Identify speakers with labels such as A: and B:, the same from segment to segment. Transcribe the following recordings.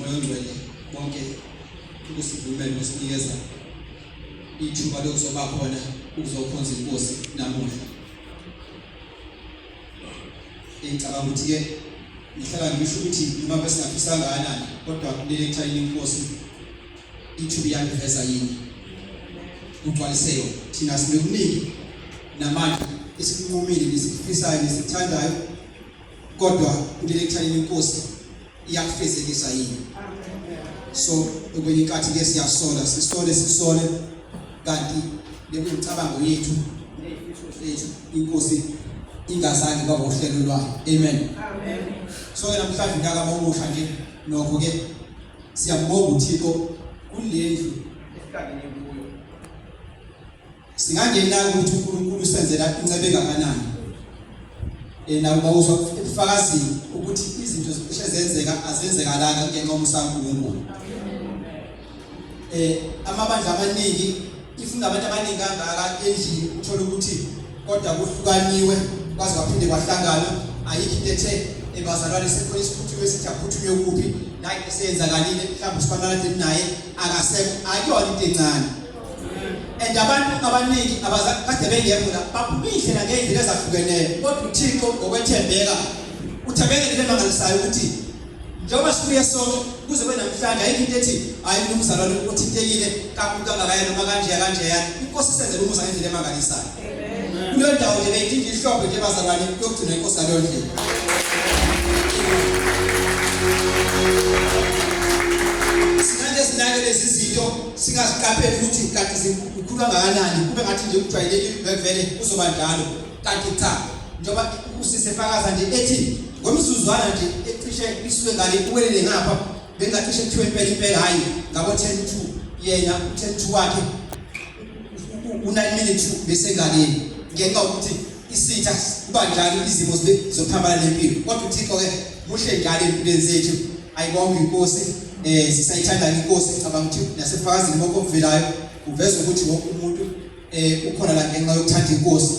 A: Moya Ongcwele bonke ukusivumela ukusinikeza ithuba lokuzoba khona ukuzokhonza inkosi namuhla. Ngicabanga ukuthi ke ngihlala ngisho ukuthi noma besingafisa kangakanani kodwa kuleli ekhaya inkosi ithuba iyangiveza yini ugcwaliseyo thina sinekuningi namanje esikunqumile nesifisayo nesithandayo kodwa kuleli ekhaya inkosi iyakufezekisa yini. So ukwenye inkathi ke siyasola sisole kanti lemicabango yethu inkosi ingazange kwaba uhlelo lwayo. Amen. So namhlanje ngaka momusha nje nokho ke siyabonga uThixo kulendlu esihlangene kuyo. Singangena ukuthi uNkulunkulu usenzela incebe kangakanani. Nawo bawuzwa ubufakazi ukuthi izinto ezenzeka azenzekalanga ngenxa yomusa kaNkulunkulu. Amabandla amaningi ifuna abantu abaningi kangaka endlini uthola ukuthi kodwa kuhlukaniwe kwaze kwaphinde kwahlangana ayikho into ethe ebazalwane sekhona isiphuthume esijaphuthume kuphi naye esenzakalile mhlawumbe sifanele naye akasekho akuyona into encane. And abantu abaningi abazakade bengekho la baphumile ngezindlela ezahlukeneyo kodwa uThixo ngokwethembeka uthembekile emangalisayo ukuthi njengoba sibuye sonke kuze kube namhlanje ayikho into ethi hayi umzalwane uthintekile kakhulu kangakayena noma kanje inkosi isenzele umusa ngendlela emangalisayo. Kuleyo ndawo nje beyidinga ihlobo nje bazalwane yokugcina inkosi yaleyo ndlela. Sinande sinake lezi zinto singasiqapheli ukuthi kanti zikhulu kangakanani kube ngathi nje ukujwayelekile vele uzoba njalo kanti cha njengoba usisefakaza nje ethi ngomsuzwana nje ecishe isuke ngale uwelele ngapha bengacishe kuthiwe impela hayi ngabo 10-2 yena 10-2 wakhe una minute bese ngaleni ngenxa ukuthi isitha kuba njalo izimo zokuhambana nempilo kodwa uThixo ke muhle njalo empilweni zethu ayibonge inkosi sisayithanda inkosi ngicabanga ukuthi nasefakazini bonke omvelayo uveza ukuthi wonke umuntu ukhona la ngenxa yokuthanda inkosi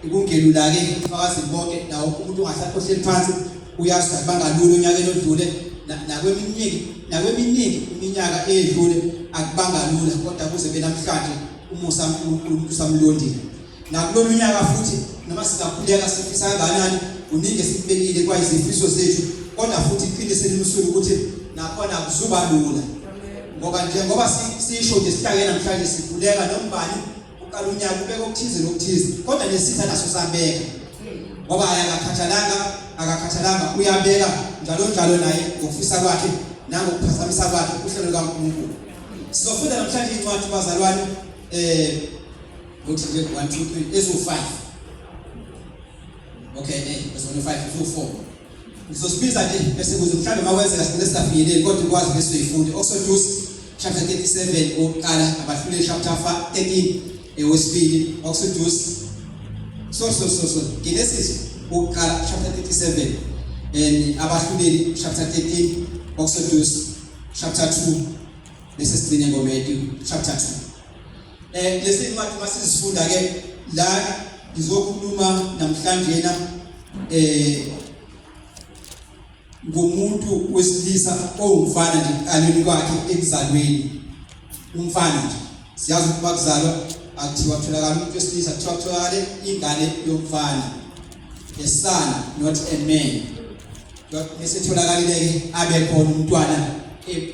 A: ikungelula ke ifakazini bonke nawo umuntu ongahlali phansi uyazi ukuthi bangalula unyakeni odlule nakweminingi iminyaka edlule akubangalula kodwa kuze benamhlanje umusa uNkulunkulu usamlondile nakulolu nyaka futhi noma singakhuleka sifisa kangakanani uningi esibekile kwayizifiso zethu kodwa futhi iphinde selimusule ukuthi nakhona akuzuba lula ngoba sisho nje sihlangene namhlanje sikhuleka nombani uqala unyaka ubeka okuthize nokuthize kodwa nesitha naso sabeka ngoba akakhathalanga uyabeka njalo naye ngokufisa kwakhe nangokuphazamisa kwakhe uhlelo kaNkulunkulu. Sizofunda namhlanje incwadi bazalwane ukuthi nje 1 2 3 ezo5 okay ezo5 ezo4 ngizosibiza nje bese kuze mhlawumbe mawenzeka sigcine sisafinyeleli kodwa ukwazi bese uyifunde Exodus chapter 37 oqala abahluleli chapter 13 ewesibili Exodus so Genesis oqala chapter 37 and abahluleli chapter 13 Exodus chapter 2 bese sigcine ngoMatthew chapter 2. Lesi incwadi masizifunda ke la ngizokhuluma namhlanje ngomuntu wesilisa ongumfana nje alweni kwakhe ekuzalweni. Umfana nje siyazi ukuba kuzalwa akuthiwa kutholakala umuntu wesilisa kuthiwa kutholakale ingane yomfana, a son not a man. Bese tholakala ke abe khona umntwana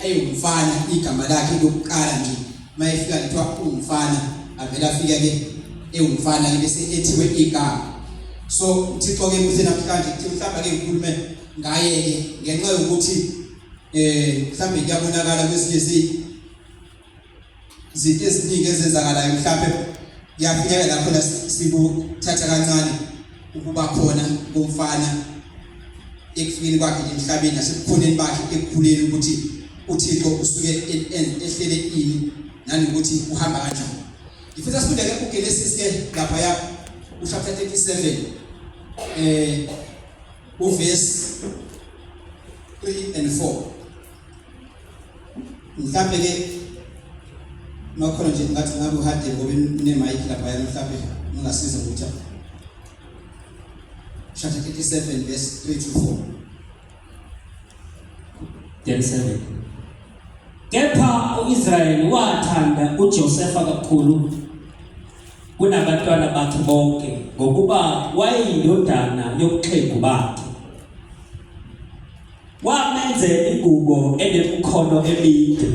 A: eyumfana igama lakhe lokuqala nje mayefika kuthiwa umfana avela afika ke ewumfana ke bese ethiwe igama. So uThixo ke kuze namhlanje kuthi mhlawumbe ke ngikhulume ngaye ke ngenxa yokuthi mhlawumbe kuyabonakala kwesinye izinto eziningi ezenzakalayo mhlawumbe kuyafika lapho la sibuthatha kancane ukuba khona komfana ekufikeni kwakhe emhlabeni nasekukhoneni bakhe ekukhuleni ukuthi uThixo usuke ehlele ini nanokuthi uhamba kanjani. Ngifisa sifunde ke uGenesis ke lapha ya chapter 37 verse 3 and 4. Mhlawumbe ke makhona nje ngathi ngabe uhade ngoba unemic lapha ya mhlawumbe ungasiza ukuthi chapter 37 verse 3 to 4.
B: 37 uIsrayeli wathanda uJosefa kakhulu kunabantwana bakhe bonke ngokuba wayeyindodana yobuxhegu bakhe. Wamenzela ingubo enemikhono emide.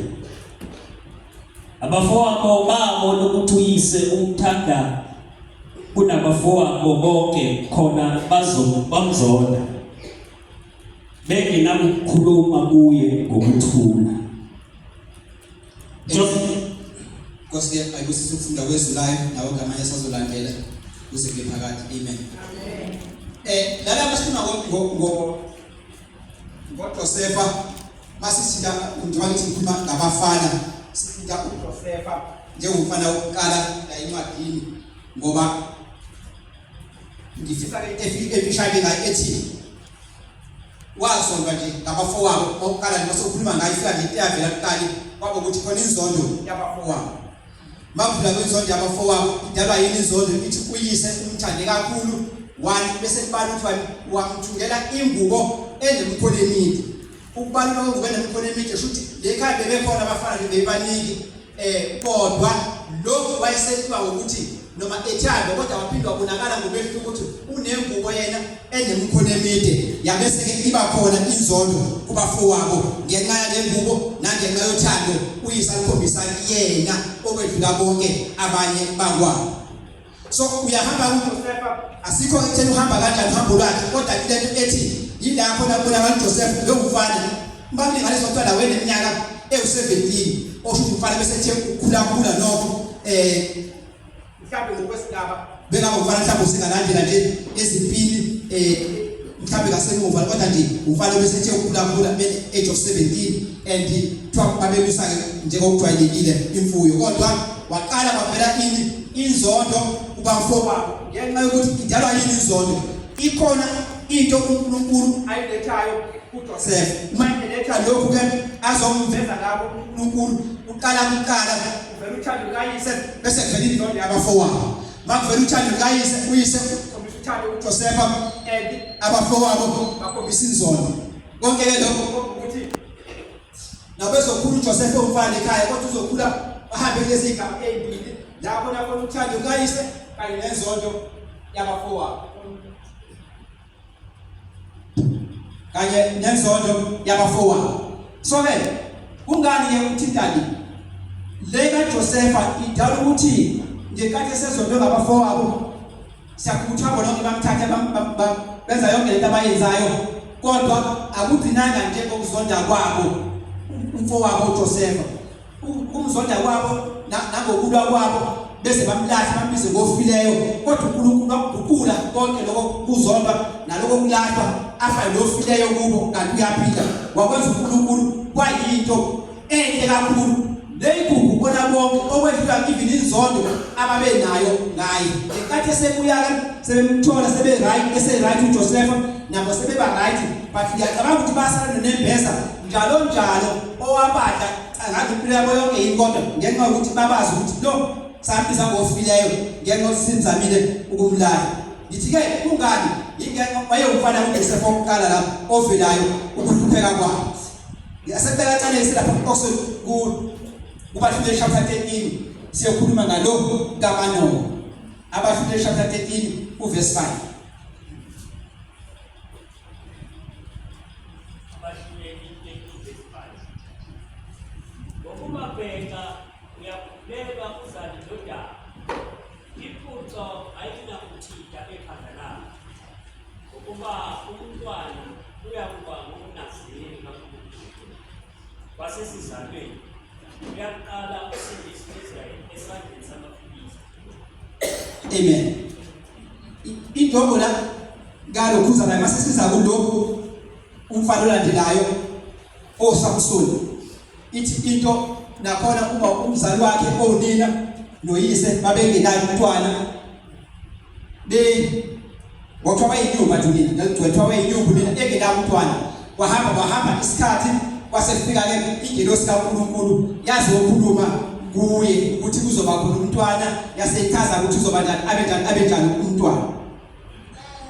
B: Abafowabo babona ukuthi uyise umthanda kunabafowabo bonke khona bamzonda. Bengenakukhuluma kuye ngokuthula.
A: Nkosi ayibusise ukufunda kwezulayo nawo ngamanye sazolandela kuze kube phakathi. Amen. Lala masikhuluma ngoJosefa masisida njengoba ngithi ngikhuluma ngabafana sifunda uJosefa njengomfana wokuqala la encwadini ngoba ngifisa efishayile ngayo ethi wazondwa nje ngabafowabo okuqala nje sokukhuluma ngayo ifika nje iyavela kuqala kwabo ukuthi khona inzondo yabafowabo. Mavula kwenzondo yabafowabo idalwa yini inzondo ithi uyise umthande kakhulu one bese kubala ukuthi wamthungela ingubo enemikhono emide. Ukubaluleka kwengubo enemikhono emide shuthi lekhaya bebekhona abafana bebaningi kodwa lo wayesethiwa ukuthi noma ethanda kodwa waphindwa kubonakala ngobehlu ukuthi unengubo yena enemikhono emide. Yabese ke iba khona inzondo kubafowabo ngenxa yalengubo nangenxa yothando uyisa likhombisa yena okwedlula bonke abanye bakwabo. So uyahamba kuJosefa asikho ekutheni uhamba kanjani uhambo lwakhe kodwa ilento ethi yilapho labona kaJosefa lo mfana mbamlinganiso kuthiwa wena iminyaka ewu-17 osho ukuthi umfana bese ethe ukukhula nokho mhlawumbe ngokwesigaba bekaba umfana mhlawumbe usengalandela nje ezimpini mhlawumbe ngasemuva kodwa nje umfana bese ethe ukukhula age of 17 and kuthiwa babelusa-ke njengokujwayelekile imfuyo kodwa waqala kwavela inzondo kubafowabo ngenxa yokuthi idalwa yini inzondo. Ikhona into uNkulunkulu ayilethayo kuJosefa uma eletha lokhu ke azomveza ngabo uNkulunkulu uqala uvela uthando lukayise bese kuvela inzondo yabafowabo. Makuvela uthando lukayise uyise ukhombisa uthando kuJosefa and abafowabo bakhombisa inzondo. Konke ke lokho ukuthi nabezokhula uJosefa umfana ekhaya kodwa uzokhula ahambe kulezi igaba ezibili lapho nakhona uthando lukayise kanye nenzondo yabafowabo kanye nenzondo yabafowabo. So ke kungani ke uthintani le kaJosefa idala ukuthi ngenkathi esezondwe ngabafowabo siyakuthi abo lonke bamthathe benza yonke lento abayenzayo kodwa akugcinanga nje ngokuzonda kwabo umfowabo uJosefa umzonda kwabo nangokulwa kwabo bese bamlahla bambize ngofileyo kodwa uNkulunkulu waguqula konke lokho kuzondwa naloko kulahlwa afa lofileyo kubo kanti uyaphinda wakwenza uNkulunkulu kwayinto enhle kakhulu leyigugu bona bonke okwedlula even inzondo ababenayo ngaye ngenkathi esebuya sebemthola sebe right ese right uJosefa nabo sebeba right but ngiyacabanga ukuthi basala nembeza njalo owabadla ngathi impilo yabo yonke inkodwa ngenxa yokuthi babazi ukuthi lo sambiza ngofileyo ngenxa yokusinzamile ukumlaya. Ngithi-ke kungani ingenxa wayewumfana uJosefa wokuqala la ovelayo ukuhlupheka kwabo. Ngiyasebenza kancane esilapha also kuBahlushilo chapter 13 siyokhuluma ngalokhu kaManowa. Abahlushilo chapter 13 uverse 5.
B: Ngokumabheka uyakubeka uzali ndodana iphutha ayinakuthika ekhanda lakho ngokuba umntwana uyakuba ngumNaziri wasesizalweni uyaqala usindisa Israyeli esandleni samaFilisti.
A: Amen. Indobo la ngalokhuza naye masisiza kulokhu umfana olandelayo oSamsoni ithi into nakhona uma umzali wakhe onina noyise babengenayo umntwana wathi wayinyumba nina nalithwa wayinyumba nina engenayo umntwana wahamba isikhathi kwasefika ke ingelosi kaNkulunkulu yazi ukukhuluma kuye ukuthi kuzoba khona umntwana yasechaza ukuthi uzoba njani abe njani umntwana.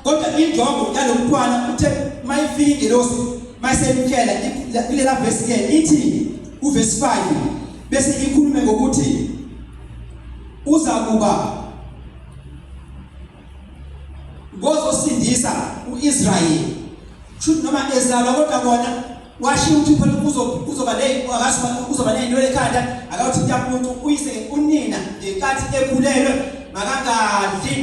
A: Kodwa injongo yalomntwana uthe mayifika ingelosi mayisemtshela kulela verse ke ithi uverse 5 bese ikhulume ngokuthi uza kuba ngozosindisa uIsrayeli. Shuthi noma ezalwa kodwa kona washiya ukuthi phela kuzoba ney'nwele ekhanda, akawuthi ntamuntu uyise unina ngenkathi ekhulelwe makangadli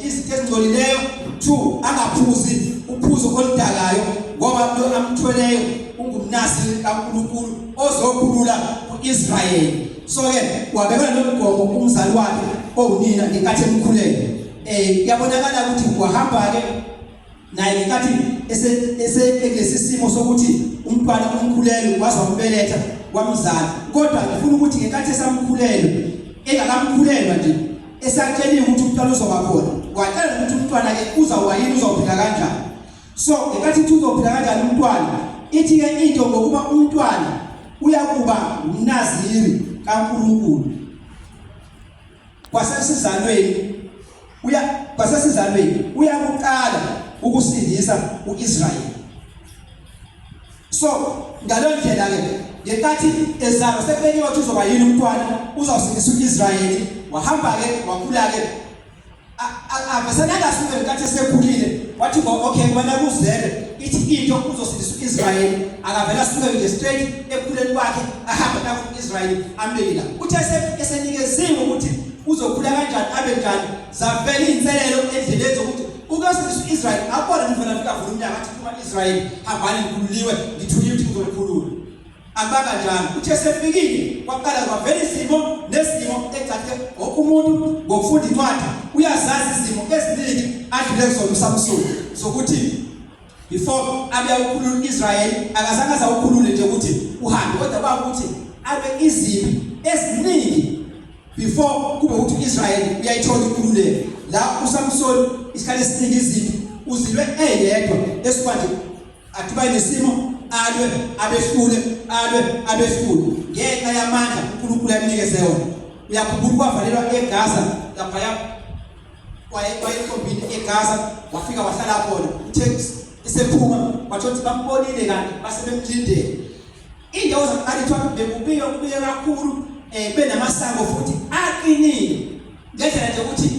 A: izinto ezingcolileyo. 2, angaphuzi uphuzo oludakayo ngoba lo amthweleyo ungumnaziri kaNkulunkulu ozokhulula uIsrayeli. So-ke wabekela lo mgomo umzali wakhe owunina ngenkathi emkhulelwe. Kuyabonakala ukuthi wahamba-ke naye ngenkathi ekulesi simo sokuthi umntwana umkhulelwe waze wambeletha wamzala. Kodwa ngifuna ukuthi ngenkathi esamkhulelwe engakamkhulelwa nje esakutsheliwe ukuthi umntwana uzoba khona, watshela ukuthi umntwana-ke uzawuba yini, uzawuphila kanjani. So ngenkathi ithi uzophila kanjani umntwana, ithi-ke into ngokuba umntwana uyakuba umnaziri kaNkulunkulu kwasesizalweni uyakuqala ukusindisa uIsrayeli. So ngalo ndlela-ke ngenkathi ezalwa sekubekiwe ukuthi uzoba yini umntwana uzawusindisa uIsrayeli, wahamba-ke wakhula-ke avesenangasuke ngenkathi esekhulile wathi okay wena kuzele ithi into uzosindisa uIsrayeli, akavela asuke nje straight ekhuleni kwakhe ahambe naku uIsrayeli ambekile. Uthe esenikeziwe ukuthi uzokhula kanjani abe njani, zavela iy'nselelo endleleni zokuthi ukuyosindisa uIsrayeli abona mfana afika vula umnyaka athi kuma Israyeli hambani ngikhululiwe ngithunywe ukuthi ngizolikhulula. Akubanga njalo. Uthe sefikile kwaqala kwavela izimo nezimo ecace wonke umuntu ngokufunda incwadi uyazazi izimo eziningi adlule kuzona uSamsoni zokuthi before abe ukukhulula uIsrayeli akazange azawukhulule nje ukuthi uhambe, kodwa kwakuthi abe izimo eziningi before kube ukuthi uIsrayeli uyayithola inkululeko. La uSamsoni isikhathi esiningi izimo uzilwe eyedwa esikwanje athiba nesimo alwe abehlule ngenxa yamandla uNkulunkulu ayinikeze yona. Uyakhumbula kwavalelwa eGaza lapha wayekhombini eGaza wafika wahlala khona. Uthe isephuma kwathi bambonile kanti basebemlindele. Indawo zakalithiwa bekubike kakhulu benamasango futhi aqinile ngendlela nje ukuthi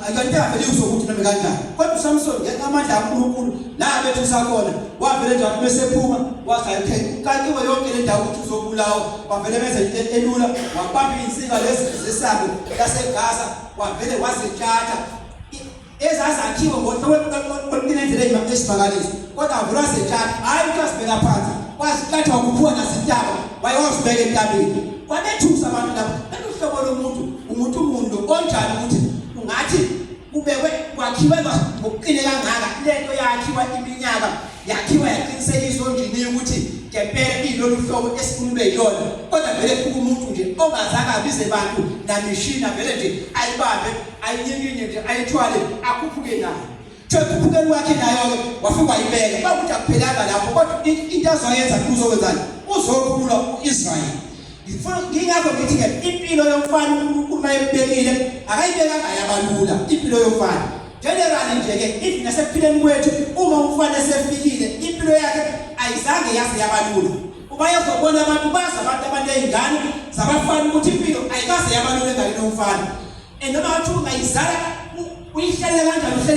A: akanteka vele uzokuthi noma kanjani. Kodwa uSamsoni ngenxa amandla kaNkulunkulu la bethu usakhona wavele nje besephuma wathi kantiwe yonke le ndawo ukuthi uzobulawa, wavele benza into elula, wabamba insika lezi zesango laseGaza wavele wazitshatha ezazakhiwe ngohlelo esimakalisi. Kodwa avula zitshatha hayi ukuthi asibeka phansi, wazithatha wakuphuka nazintaba wayewazibeka entabeni. Kwabethusa abantu lapho uhlobo lomuntu onjani ukuthi ungathi kubekwe kwakhiwe ngokuqine kangaka lento yakhiwa iminyaka yakhiwa yaqinisekiswa onjini ukuthi ngempela ilolu hlobo esifuna yona, kodwa vele kuba umuntu nje ongazange abize abantu namishina vele nje ayibambe ayinyikinye nje ayithwale akhuphuke nayo. Thekhuphukeni wakhe nayo-ke wafika wayibeka bakuthi akuphelanga lapho, kodwa into azoyenza uzokwenzani, uzokhulula uIsrayeli. Ngingakho ngithi-ke impilo yomfana uNkulunkulu mayembekile akayibekanga yabalula impilo yomfana. Generally nje-ke if nasekuphileni kwethu uma umfana esefikile impilo yakhe ayizange yaze yabalula. Uma yozobona abantu bazi abantu abaney'ngane zabafana ukuthi impilo ayikaze yabalula engaleni yomfana. And noma wathi ungayizala uyihlele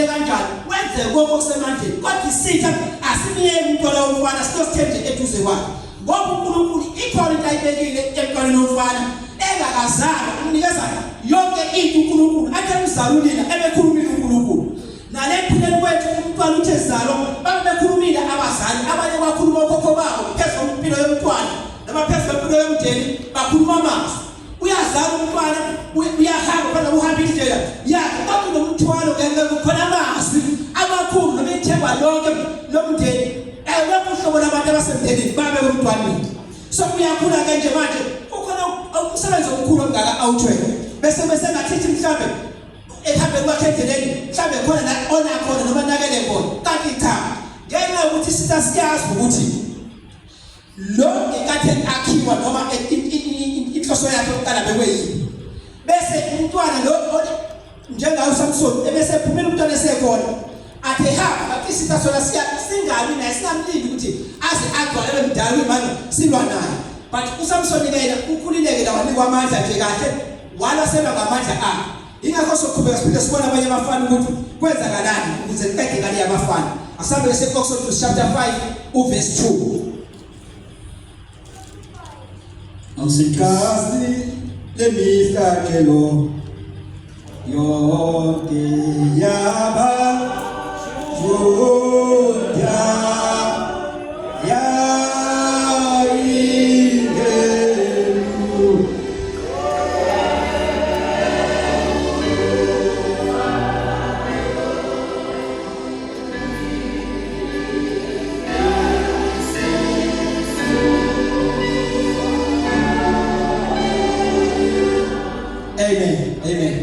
A: kanjani wenze konke okusemandleni, kodwa isitha asimiyeli umntwana womfana sitosithenje eduze kwakhe. Ngoba uNkulunkulu ikhona into ayibekile emntwaneni womfana engakazalwa umnikeza yonke into uNkulunkulu athi emzalulile ebekhulumile uNkulunkulu. Nale ekuphileni kwethu umntwana uthe ezalwa bekhulumile abazali abanye bakhuluma okhokho babo phezulu kwempilo yomntwana noma phezulu kwempilo yomndeni bakhuluma amazwi. Uyazala umntwana uyahamba phela uhamba indlela yakhe kodwa nomthwalo kukhona amazwi amakhulu noma ithemba lonke lomndeni lokho uhlobo labantu abasemndenini babe kumntwaneni. So uyakhula-ke nje manje kukhona umsebenzi omkhulu ongaka awuthwele bese ngathi mhlawumbe ehambeni kwakhe endleleni mhlawumbe khona la onakhona noma nakele khona, kanti cha ngenxa yokuthi siyazi ukuthi lo ngenkathi akhiwa noma inhloso yakhe yokuqala bekweyini. Bese umntwana lo njengayo uSamsoni ebese ephumela umntwana esekhona athe hamba isitha sona singabi naye singamlindi ukuthi aze agcwalele mdala imali silwa naye. but uSamson yena ukhulileke la wanikwa amandla nje kahle walaselwa ngamandla akhe. Ingakho soqhubeka siphinde sibona abanye abafana ukuthi kwenzakalani ukuze liqede ngale yabafana. Asambe eseExodus chapter 5 uverse 2. Awusikazi lemihlatshelo yonke yaba Juda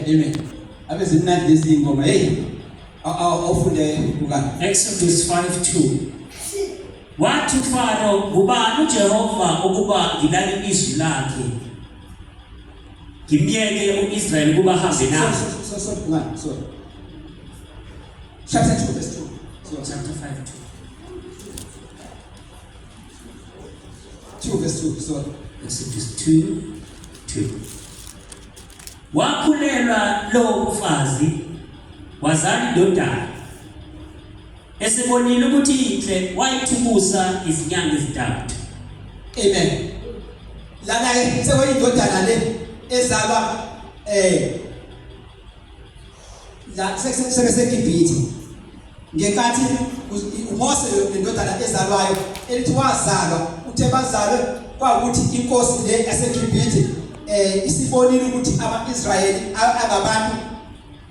A: Amen. Abezinandi lezi ingoma hey awufunde ukani
B: Exodus 5:2. Wathi Faro ngubani uJehova ukuba ngilale izwi lakhe ngimyeke uIsrael kuba hambe naye.
A: Sorry. Chapter 2 verse 2.
B: So chapter 5:2.
A: 2 verse 2. Sorry.
B: Exodus 2:2. Wakhulelwa lo mfazi wazala indodana esebonile ukuthi inhle wayithukusa izinyanga ezintathu.
A: Amen. Lana ke sekuyindodana le ezalwa la sekeseGibhithe ngenkathi uMose lendodana ezalwayo elithi wazalwa uthe bazalwe kwakuthi inkosi le yaseGibhithe isibonile ukuthi ama-Israyeli angabantu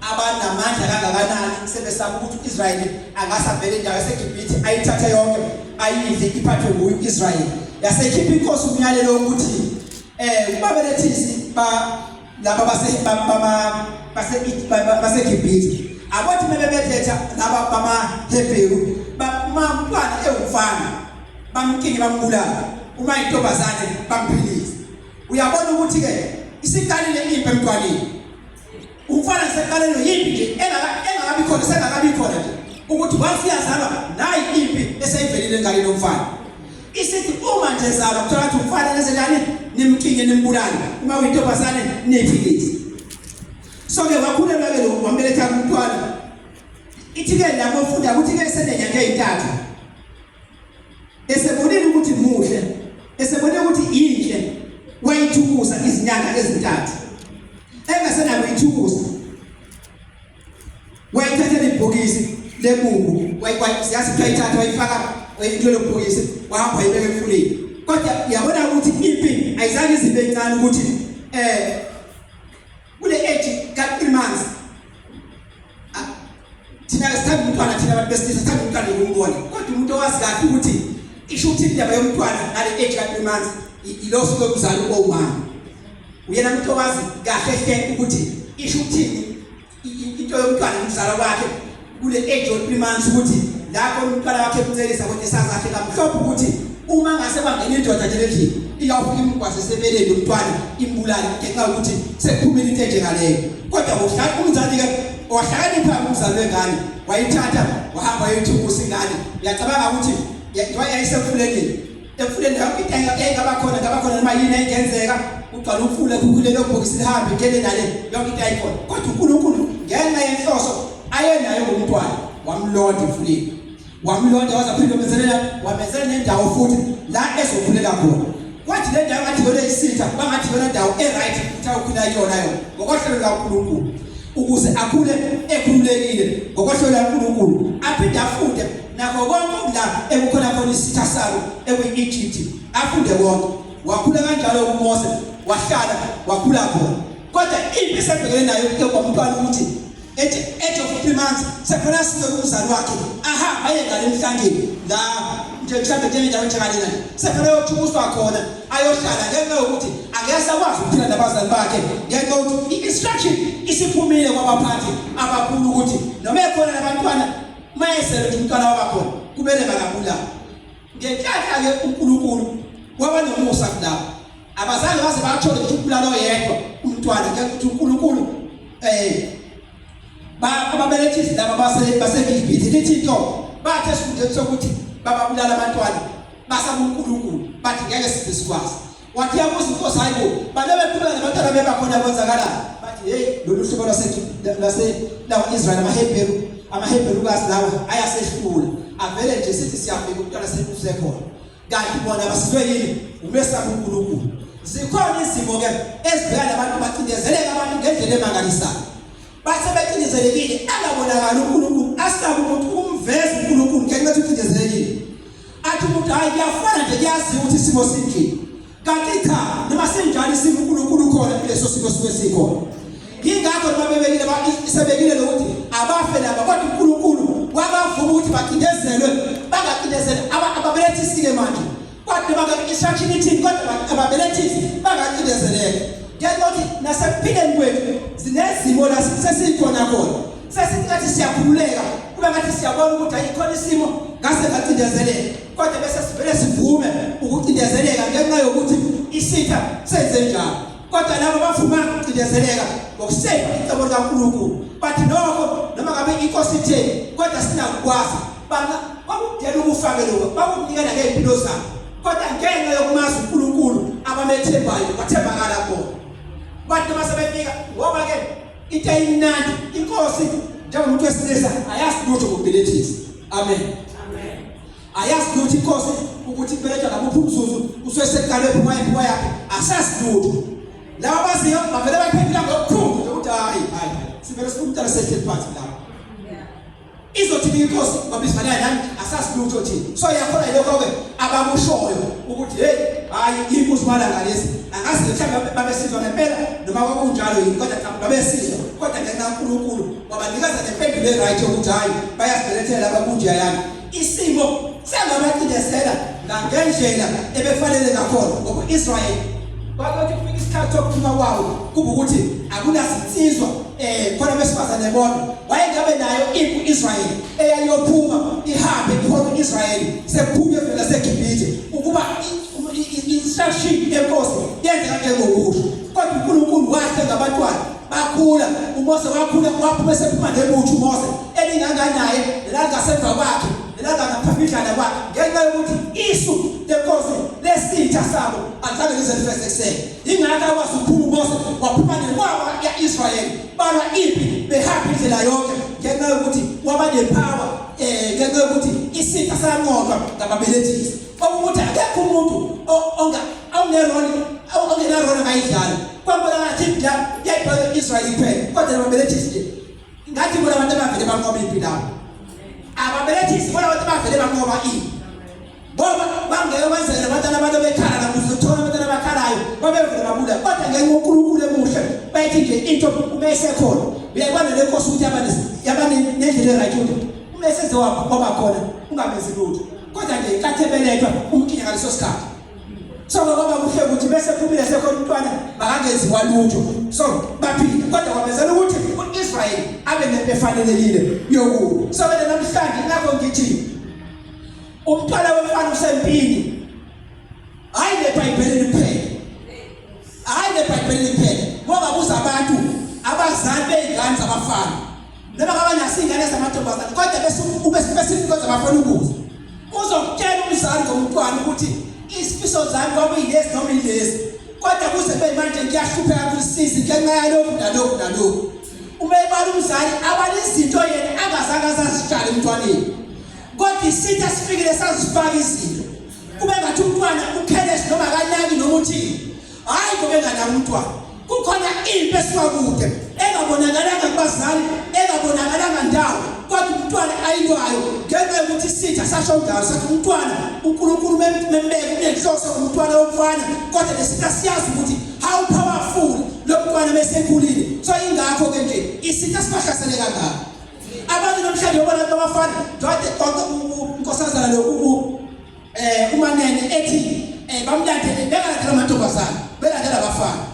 A: abanamandla kangakanani sebesaba ukuthi uIsrayeli angasavele indawo yaseGibhithe ayithathe yonke ayidle iphathwe nguye uIsrayeli. Yasekhipha inkosi umyalelo ukuthi babelethisi laba baseGibhithe abathi bebethetha laba bamaHebheru umntwana ewumfana bamkinge bambulala uma intombazane bamphilisa. Uyabona ukuthi ke isikalile impi emntwaneni umfana sekalelo yimpi nje engakabi khona sengakabi khona nje ukuthi wasiyazalwa nayi impi eseyivelile ngale nomfana isithi uma nje zalwa kuthola ukuthi umfana lezelani nimkinge nimbulala uma uyintombazane niphilise. So ke wakhulelwa ke lo wambeletha umntwana ithi ke lapho ufunda ukuthi ke senenyanga ezintathu esebonile ukuthi muhle esebonile ukuthi inhle wayithukusa izinyanga ezintathu engasena kuyithukusa wayithatha ibhokisi lebumbu wayithatha wayifaka kulelo bhokisi wahamba wayibeka emfuleni. Kodwa yabona ukuthi impi ayizange izibe encane ukuthi kule age ka3 months thina sithanda umntwana thina abantu besilisa sithanda umntwana ukumbona kodwa umuntu owazi kahle ukuthi isho ukuthi indaba yomntwana ngale age ka3 months iloso lokuzala omama uyena umuntu owazi kahle ukuthi isho ukuthi into yomntwana umzala wakhe kule age of 3 months ukuthi lapho umntwana wakhe umcelisa ukuthi sazakhe kamhlophe ukuthi uma ngase bangena indoda nje endlini iyawufika imgwase sebeleni umntwana imbulala ngenxa ukuthi sekuphumile into enjengaleyo. Kodwa ngohlala umzali ke wahlakanipha umzali wengane wayithatha wahamba wayithukusa ingane. Uyacabanga ukuthi yayisefuleni efuleni yonke into engaba khona noma yini engenzeka uqala umfule kulelo bhokisi lihambe ngene nale yonke into ayikhona. Kodwa uNkulunkulu ngenxa yenhloso ayenayo ngomntwana wamlonda emfuleni wamlonda wazaphinda wamenzela nendawo futhi la ezokhulela khona. Kwathi le ndawo ngathi yona isitha bangathi yona ndawo eright ukuthi awukhula yona ngokohlelo kaNkulunkulu ukuze akhule ekhululekile ngokohlelo kaNkulunkulu aphinde afunde nakho konke okula ekukhona khona isitha salo ekwi-Egypt afunde konke. Wakhula kanjalo uMose wahlala wakhula khona. Kodwa impi sebhekene nayo ke kwamntwana ukuthi age of 3 months sekhona size kumzali wakhe aha ayengale emhlangeni la nje mhlambe njengendawo enjengalena sekhona yothukuswa khona ayohlala ngenxa yokuthi akuyasakwazi ukuphila nabazali bakhe ngenxa yokuthi i-instruction isiphumile kwabaphathi abakhulu ukuthi noma ekhona labantwana mayesele umntwana wabakhona kumele bakabulala. Ngenhlanhla ke uNkulunkulu waba nomusa kulabo abazali baze bathole ukuthi ukubulala oyedwa umntwana ukuthi uNkulunkulu ababelethisi laba baseGibhithe lithi into bathe esifundeni sokuthi bababulala abantwana basabuNkulunkulu bathi ngeke size sikwazi wathi yabuza inkosi hayibo banabe qhubeka nabantwana bebakhona kwenzakala bathi hey lolu hlobo Israel amaHebheru kazi lawa ayasehlula avele nje sithi siyafika umntwana sekhona kanti bona basizwe yini umesaba uNkulunkulu zikhona izimo ke ezibhekana nabantu bacindezeleka abantu ngendlela emangalisayo bathe becindezelekile angabonakala uNkulunkulu asaba ukuthi umveze uNkulunkulu ngenxa yokuthi ucindezelekile athi umuntu hayi kuyafana nje kuyazi ukuthi isimo sinjini kanti cha noma senjalo isimo uNkulunkulu khona kuleso simo sikhona ingakho babebekile isebekile lokuthi abafe laba kodwa uNkulunkulu wabavuma ukuthi bacindezelwe bangacindezeli ababelethisi ke manje kodwa bangakishathi nithi kodwa ababelethisi bangacindezeleke njengokuthi nasephileni kwethu zinezimo la sesikhona khona sesithi ngathi siyakhululeka kube ngathi siyabona ukuthi ayikhona isimo ngase ngacindezeleke kodwa bese sivele sivume ukucindezeleka ngenxa yokuthi isitha senze njalo kodwa labo bafuma ukucindezeleka ngokusebenza icebo likaNkulunkulu bathi nokho noma ngabe inkosi itheni kodwa sinakwazi bakudela ukufake lokho bakunikela ngempilo zabo kodwa ngenxa yokumazi uNkulunkulu abamethembayo bathembakala khona bathi masebefika ngoba ke into eyimnandi inkosi njengomuntu wesilisa ayazi lutho ngokubelethisa amen ayazi lutho inkosi ukuthi kubelethwa ngaphi umzuzu useseqale phuma yakhe asazi lutho laba baziyo bavele baphendula ngokukhulu ukuthi hayi sivele sikumtala sehle phansi lapha izothi inkosi babizana nami asazi lutho thina so yakhona lokho ke abakushoyo ukuthi hey hayi inkosi malanga lesi angazi mhlawumbe babesizwa ngempela noma kwakunjalo yini kodwa babesizwa kodwa ngenxa uNkulunkulu wabanikeza nempendulo right ukuthi hayi bayasibelethela abakunje yani isimo sengabacindezela ngendlela ebefanele ngakhona ngoba Israel bathi kufika isikhathi sokuphuma kwawo kuba ukuthi akunazinsizwa khona besifazane bona wayengabe nayo impu Israel eyayophuma ihambe ihole Israel sephume vela seGibhithe ukuba insashi yenkosi yenze kanje ngokusho kodwa uNkulunkulu wahle ngabantwana bakhula uMose wakhula waphuma sephuma nebutho uMose elinganganaye nelangasemva kwakhe nelangangaphambilana kwakhe ngenxa yokuthi isu lenkosi lesitha sabo azange lizenifese kusele ingakho akwazi ukuphuma uMose waphuma nenqwaba yaIsrael balwa impi behamba indlela yonke ngenxa yokuthi waba nepower ngenxa yokuthi isitha sanqoba ngababelethisi ukuthi akekho umuntu ongenarona ngayidlala kwambona ngathi la yayibheke Israel iphela kodwa ababelethisi nje ngathi bona abantu abavele banqoba impi lapho ababelethisi bona abantu abavele banqoba impi ngoba bangeke wenzele abantwana abantu bekhala nakuzothola abantwana abakhalayo babevele babula kodwa ngenxa uNkulunkulu emuhle bayithi nje into umesekhona uyayibona le nkosi ukuthi yabane nendlela right ukuthi umesenze waba khona ungamenzi lutho kodwa nje kathebelethwa umkinya ngaleso sikhathi so ngoba kuhle ukuthi bese phumile sekhona umntwana bakangenzi walutho so baphila kodwa kwabezela ukuthi uIsrael abe nebefanelekile yokuba so wena namhlanje ngakho ngithi umntwana wemfana usempini hayi leBhayibheli liphela ngoba kuza abantu abazali beingane zabafana noma ngabanasingane zamantombazana kodwa bese ube specific zabafana ukuze uzokutshela umzali ngomntwana ukuthi isifiso zami kwabe yilezi noma yilezi kodwa kuze bemanje ngiyahlupheka kusisi ngenxa yalokhu nalokhu uma ebala umzali abalizinto yena angazange azazitshale emntwaneni kodwa isitha sifikile sazifaka izinto kube ngathi umntwana ukhelesi noma kanyaki noma uthini hayi kube ngana umntwana kukhona impi esiwakude engabonakalanga kubazali engabonakalanga ndawo kodwa umntwana ayilwayo ngenxa yokuthi isitha sasho ngaso sathi umntwana uNkulunkulu membeke unenhloso umntwana womfana kodwa lesitha siyazi ukuthi how powerful lo mntwana besekhulile so ingakho ke nje isitha sibahlasele kangaka abantu namhlanje bona abafana dwade unkosazana lo umanene ethi bamlandele bengalandela amantombazana belandela abafana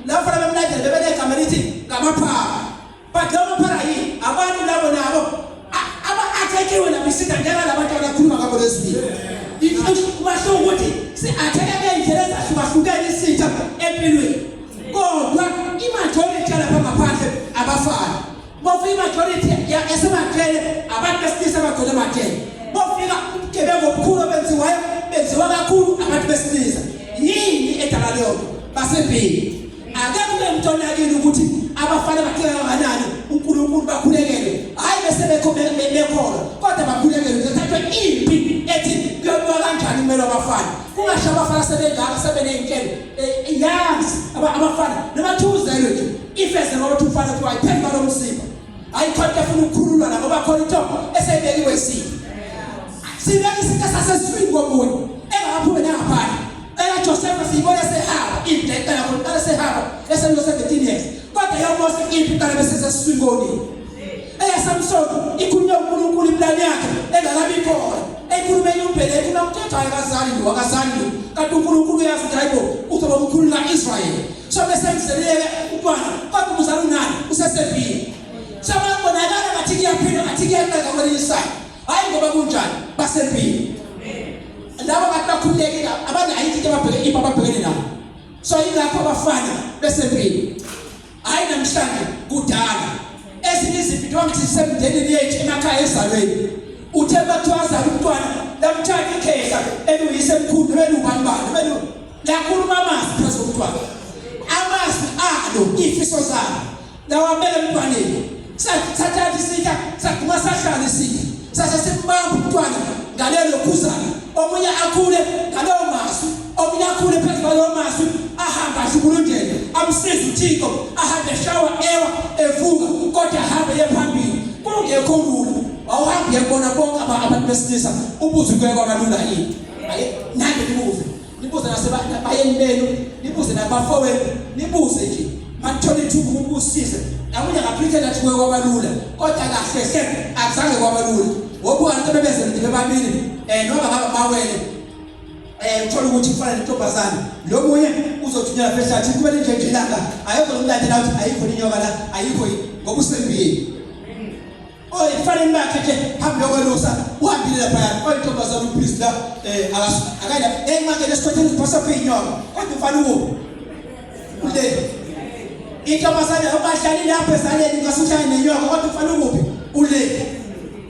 A: lapho bamlandele bebenegama lithi ngamaphara but ngamaphara yini abantu labo nabo aba-athekiwe nabisitha njalo labantu abakhuluma ngabo lesibili basho ukuthi si-atheke ngey'ndlela ezahlukahlukene isitha empilweni kodwa imajority yalapha ngaphandle abafana bofika imajority yasemakele abantu besilisa abagcwele emakele bofika ubugebengu obukhulu benziwa kakhulu abantu besilisa yini abadala lokho basebhili akekho kule mtonakini ukuthi abafana bakhuleka kangakanani uNkulunkulu bakhulekele hayi bese bekholwa kodwa bakhulekele kuthathwe impi ethi kuyobuka kanjani kumele abafana kungasho abafana sebengaka sebeney'nkelo yazi abafana nabathuzelo nje ifese ngoba umfana kuthi ayiphendula lo msiba ayikhonto efuna ukukhululwa nabo bakhona into esebekiwe isiphi sibeka isikhathi sasesifini komunye engakaphumi nangaphana Joseph siyibona sehaba indlela yakho qala sehaba esenzo 17 years kodwa yomose impi qala bese sesifingoni Samson ikhulunywa uNkulunkulu impilani yakhe engakabi khona ekhulumeni umbhele kunamthetho ayikazali lo akazali lo kanti uNkulunkulu uyazi ukuthi hayibo uzoba umkhulu kaIsrayeli so bese mseleke ukwana kodwa uzala unani usesebhili sababonakala ngathi kuyaphila ngathi kuyanqeka kwelinye isayini hayi ngoba kunjani basebhili laba bantu bakhulekile abanye ayithi ababheke impilo ababhekene nabo so yilapho abafana besempilo hayi namhlanje kudala ezinye izinto njengoba ngithi semndenini yethu emakhaya ezalweni uthe bathwaza umntwana lamthatha ikhehla eluyise emkhulu belubani lakhuluma amazwi phezu komntwana amazwi alo ifiso zalo lawabeka emntwaneni sathatha isitha sakhuma sahlala isitha sasesimbamba umntwana ngalelo khuzana omunye akhule ngalowo mazwi omunye akhule phezu kwalowo mazwi ahamba ashubulundele amsiza uThixo ahambe shawa ewa evuka kodwa ahambe yephambili kungekho lula awuhambi yebona bonke abantu besilisa ubuze kuye kwabalula yini nange nibuze nasebayeni benu nibuze nabafowenu nibuze nje mathole ithuba ukusiza amunye ngaphikela athi kuye kwabalula kodwa kahle hle akuzange kwabalula wobuka into bebeze nje bebabili noma ngaba mawele uthola ukuthi kufanele intombazana lo munye uzothunyelwa fehlathi kumele nje ilanga ayikho umlandela ukuthi ayikho inyoka la ayikho ngoba usembiyeni kufanele bakhe nje hambe yokwelusa uhambile lapha intombazana upriest la akayila enqake lesikhotheni kuphasa phinyoka kodwa ufana uwo ule intombazana yobadlali lapha esaleni ngasushaya nenyoka kodwa ufana ukuphi ule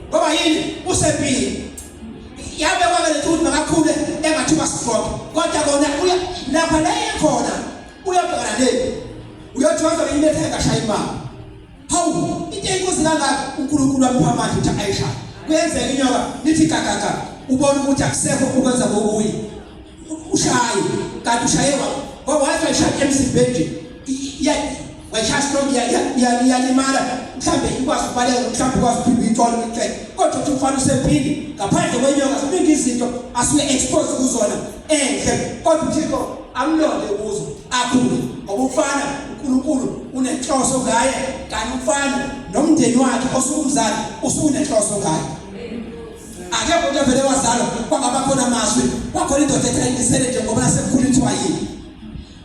A: ngoba yini usembiyeni yabe kwabele ukuthi makakhule engathuka stroke kodwa kona uya lapha la ekhona uyabhekana leyo uyothwaza ilethe kashaya imali hawu into enkosi kangaka uNkulunkulu wamipha amandla ukuthi ayishaya kuyenzeka inyoka lithi gagaga ubona ukuthi akusekho ukwenza ngokuyi ushaye kanti ushayewa ngoba wathi wayishaya emzimbeni nje wayishaya stroke yalimala mhlambe ikwazi ukubaleka mhlambe ikwazi ukuphinde uyithola umqeke kodwa uthi ufana usempini ngaphandle kwenyoka ziningi izinto asuke expose kuzona enhle kodwa uThixo amlonde kuzo akhule ngoba ufana uNkulunkulu unenhloso ngaye kanti ufana nomndeni wakhe osukumzali usunenhloso ngaye akekho into vele wazalwa kwangaba khona amazwi kwakhona indoda ethayindisele nje ngoba nasemkhulu ithiwa yini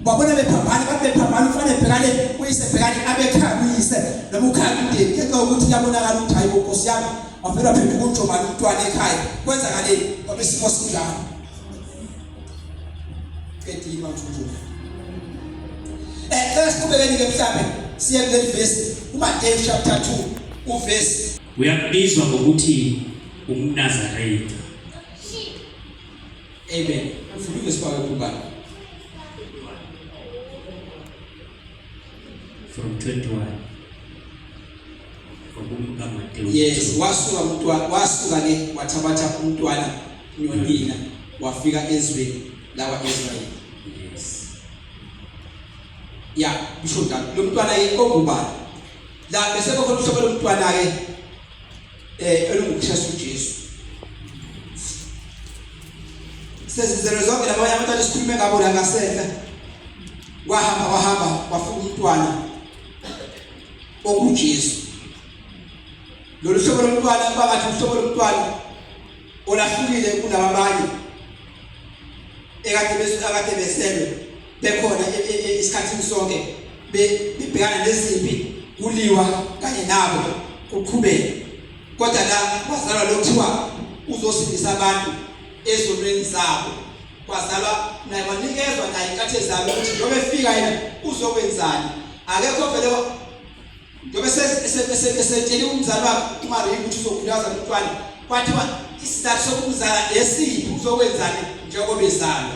A: babona bephambana bathi bephambana ufanele ebhekane uyise ebhekane abekhaya uyise noma ukhaya umndeni kekho ukuthi yabonakala ukuthi hayi Nkosi yami wavela phethe kunjomani umntwana ekhaya kwenzakaleni ngoba isimo sinjalo kethi imathunjulu Siqhubekeni ke mhlawumbe siye kule verse uMateyu chapter 2 uverse
B: uyabizwa ngokuthi umNazareti.
A: Amen. Ufike sipaka kubani
B: from 21 from Mateyu.
A: Yes, wasuka ke wathabatha umntwana nonina wafika ezweni lawa Israel.
B: Yes.
A: Ya bisho njalo lo mntwana yekobubani la bese khona uhlobo lomntwana ke elunguKristu Jesu sezizelo zonke labanye abantu esikhulume ngabo la ngasehla wahamba wafika umntwana okuJesu lo hlobo lomntwana babathi uhlobo lomntwana olahlukile kunabanye ekade beselwe bekhona isikhathini sonke bebhekana nezimpi kuliwa kanye nabo kuqhubeka kodwa la kwazalwa lokuthiwa uzosindisa abantu ezonweni zabo kwazalwa naye wanikezwa naye inkathi ezalo ukuthi njobe efika yena uzokwenzani akekho vele njobe esetshela umzali wakhe uMaria ukuthi uzokhulaza umntwana kwathiwa isizathu sokumzala esiphi uzokwenzani njengoba ezalwa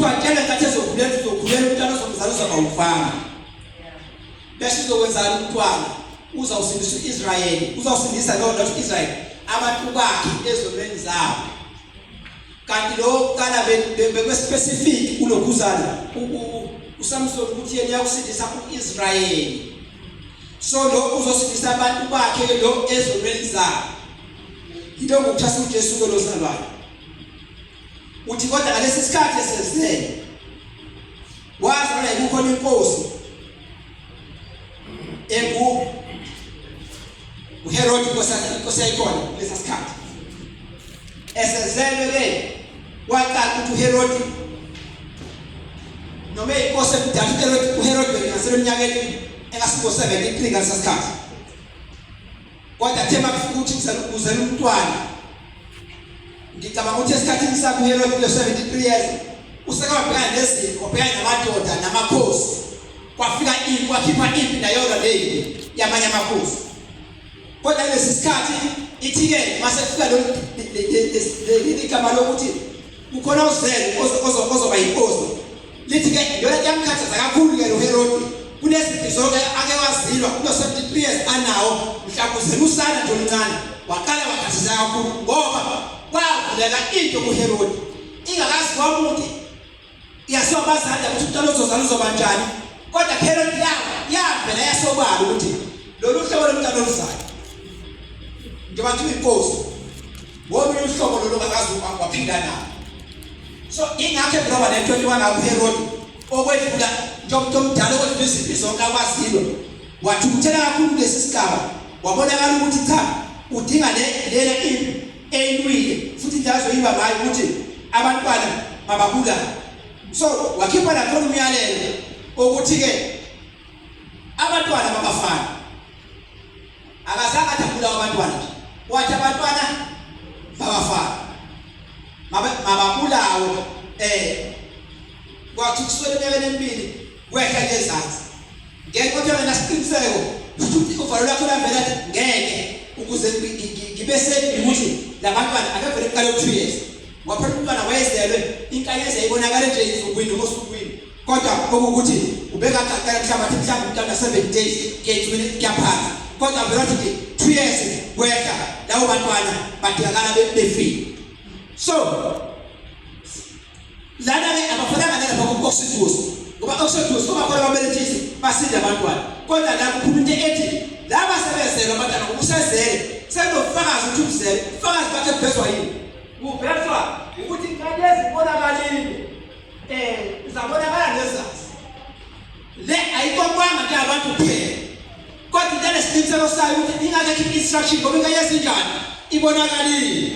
A: ukuthi watshele nkathi ezokhulela uzokhulela umntwana ozomzala uzaba umfana bese uzokwenzana umntwana uzawusindisa uIsrayeli uzawusindisa lo nto uIsrayeli abantu bakhe ezonweni zabo kanti lo qala bekwe specific kulokhuzana uSamson ukuthi yena uyakusindisa uIsrayeli so lo uzosindisa abantu bakhe lo ezonweni zabo into ngokuthasa uJesu lo lozalwayo uthi kodwa ngalesi sikhathi esezele wazalwa yikukhona inkosi uHerod inkosi yayikhona lesa sikhathi esezele ke waqala ukuthi uHerod noma inkosi ekudala uHerod bengaselo eminyakeni engasibo 73 ngalesa sikhathi kodwa thema kufika ukuthi kuzala umntwana ngicabanga ukuthi esikhathini sakhe uHerod lo 73 years useka wabhekana nezifo wabhekana namadoda namakhosi kwafika wakhipha impi nayona leyo yamanye amakhosi kodwa lesi sikhathi ithi ke mase kufika lo igama lokuthi ukhona uzele ozoba inkosi lithi ke yona yamkhathaza kakhulu ke uHerod kunezinto zonke ake wazilwa kulo 73 years anawo mhlawumbe uzelusana nje omncane waqala wakhathaza kakhulu ngoba kwavulela into kuHerod ingakazi kwamuntu yaziwa bazali ukuthi umntwana ozozala uzoba njani kodwa Herod yavela yasobala ukuthi lolu hlobo lomntwana oluzayo njengoba kuthi inkosi wona uhlobo lolu ngakazi waphila nalo so ingakho eBroba ne21 ngakho Herod okwedlula njengomuntu omdala okwedlula iziphi zonke akwazilwa wathukuthela kakhulu lesi sigaba wabonakala ukuthi cha udinga lela eyilwile futhi ndazo yiba ngayo ukuthi abantwana bababula so wakhipha la khona umyalelo ukuthi ke abantwana babafana akazange athula abantwana wathi abantwana babafana mababulawo kwathi kuswele bebele empili kwehla lezansi ngeke kodwa wena siqiniseko ukuthi uvalo lakho lavela ngeke ukuze ngibe sethi ukuthi labantwana akavele kuqala u2 years waphela umntwana wayezelwe inkanyezi yayibonakala nje izukwini ngosukwini kodwa ukuthi ubeka qaqala mhlawumbe umntwana 7 days ngethwini kuyaphansi kodwa vele ukuthi 2 years kwehla lawo bantwana badingakala befile so lana ke abafanele nalapha ku-Oxytocin ngoba Oxytocin kuba khona ababelethisi basinde abantwana kodwa la kuphuma into ethi laba sebezelwe abantwana ubusezele senofakazi ukuthi ubuzele ufakazi bakhe kuvezwa yini kuvezwa ukuthi ingane ezibonakalile izabonakala nezazi le ayikokwanga ke abantu kuphela kodwa into esiqiniseko sayo ukuthi ingake keep instruction ngoba ingayenza njani ibonakalile